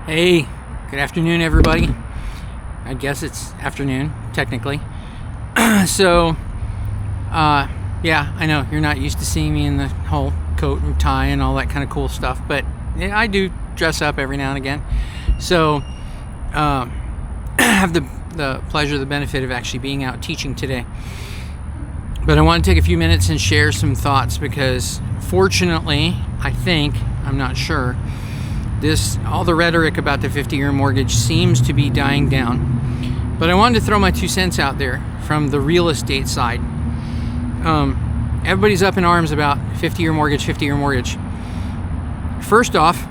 Hey, good afternoon, everybody. I guess it's afternoon, technically. Yeah, I know you're not used to seeing me in the whole coat and tie and all that kind of cool stuff, but yeah, I do dress up every now and again. So, I have the pleasure, the benefit of actually being out teaching today. But I want to take a few minutes and share some thoughts because, fortunately, I'm not sure, all the rhetoric about the 50-year mortgage seems to be dying down. But I wanted to throw my 2 cents out there from the real estate side. Everybody's up in arms about 50-year mortgage. First off,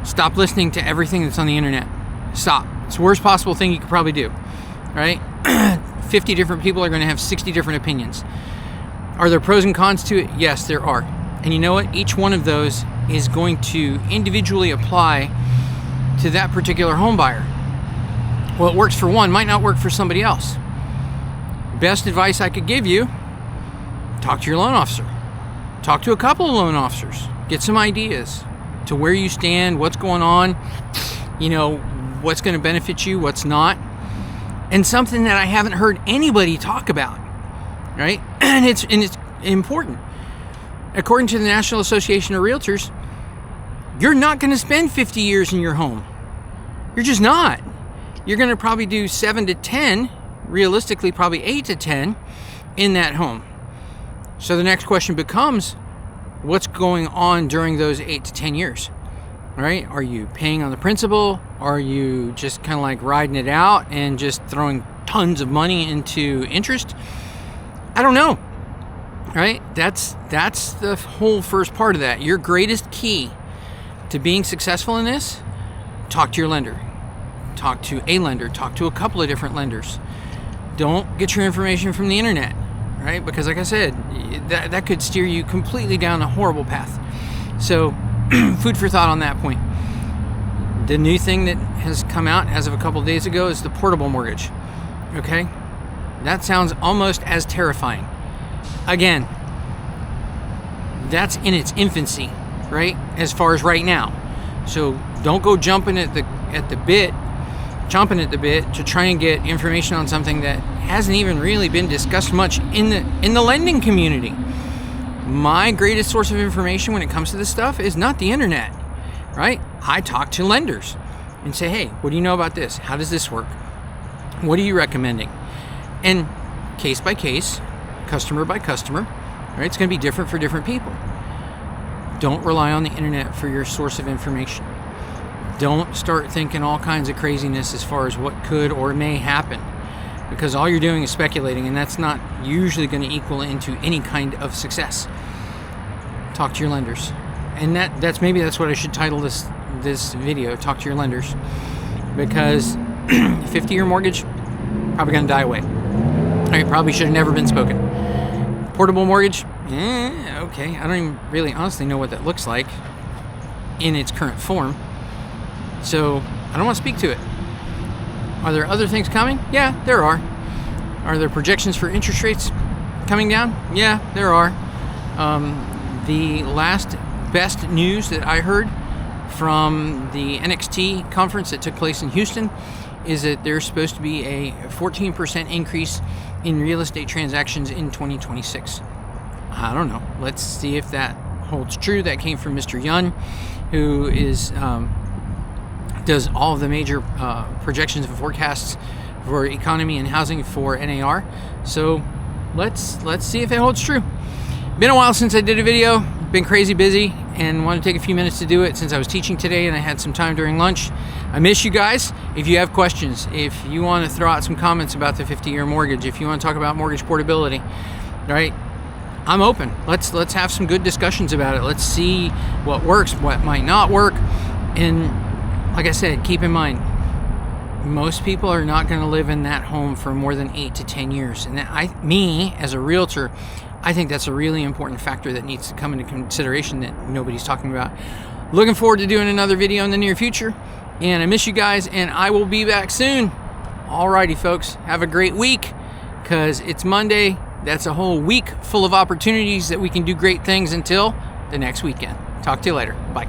stop listening to everything that's on the internet. Stop. It's the worst possible thing you could probably do, right? 50 different people are going to have 60 different opinions. Are there pros and cons to it? Yes, there are. And you know what? Each one of those is going to individually apply to that particular home buyer. What works for one might not work for somebody else. Best advice I could give you, talk to your loan officer. Talk to a couple of loan officers. Get some ideas to where you stand, what's going on, what's going to benefit you, what's not. And something that I haven't heard anybody talk about, right? And it's important. According to the National Association of Realtors, you're not going to spend 50 years in your home. You're just not. You're going to probably do 7 to 10, realistically probably 8 to 10 in that home. So the next question becomes, what's going on during those 8 to 10 years, right? Are you paying on the principal? Are you just kind of like riding it out and just throwing tons of money into interest? I don't know, right? That's the whole first part of that. Your greatest key to being successful in this, talk to your lender. Talk to a lender. Talk to a couple of different lenders. Don't get your information from the internet, right? Because like I said, that could steer you completely down a horrible path. So food for thought on that point. The new thing that has come out as of a couple of days ago is the portable mortgage. Okay? That sounds almost as terrifying. Again, that's in its infancy, right? As far as right now. So don't go chomping at the bit to try and get information on something that hasn't even really been discussed much in the lending community. My greatest source of information when it comes to this stuff is not the internet, right? I talk to lenders and say, hey, what do you know about this? How does this work? What are you recommending? And case by case, customer by customer, right? It's going to be different for different people. Don't rely on the internet for your source of information. Don't start thinking all kinds of craziness as far as what could or may happen, because all you're doing is speculating, and that's not usually going to equal into any kind of success. Talk to your lenders. And that's what I should title this video, talk to your lenders, because 50-year mortgage, probably going to die away. It probably should have never been spoken. Portable mortgage, okay. I don't even really honestly know what that looks like in its current form. So I don't want to speak to it. Are there other things coming? Yeah, there are. Are there projections for interest rates coming down? Yeah, there are. The last best news that I heard from the NXT conference that took place in Houston is that there's supposed to be a 14% increase in real estate transactions in 2026. I don't know. Let's see if that holds true. That came from Mr. Yun, who does all of the major projections and forecasts for economy and housing for NAR. So let's see if it holds true. Been a while since I did a video. Been crazy busy and wanted to take a few minutes to do it since I was teaching today and I had some time during lunch. I miss you guys. If you have questions, if you want to throw out some comments about the 50-year mortgage, if you want to talk about mortgage portability, right? I'm open. Let's have some good discussions about it. Let's see what works, what might not work. And like I said, keep in mind, most people are not going to live in that home for more than 8 to 10 years. And me, as a realtor, I think that's a really important factor that needs to come into consideration that nobody's talking about. Looking forward to doing another video in the near future. And I miss you guys, and I will be back soon. Alrighty, folks. Have a great week, because it's Monday. That's a whole week full of opportunities that we can do great things until the next weekend. Talk to you later. Bye.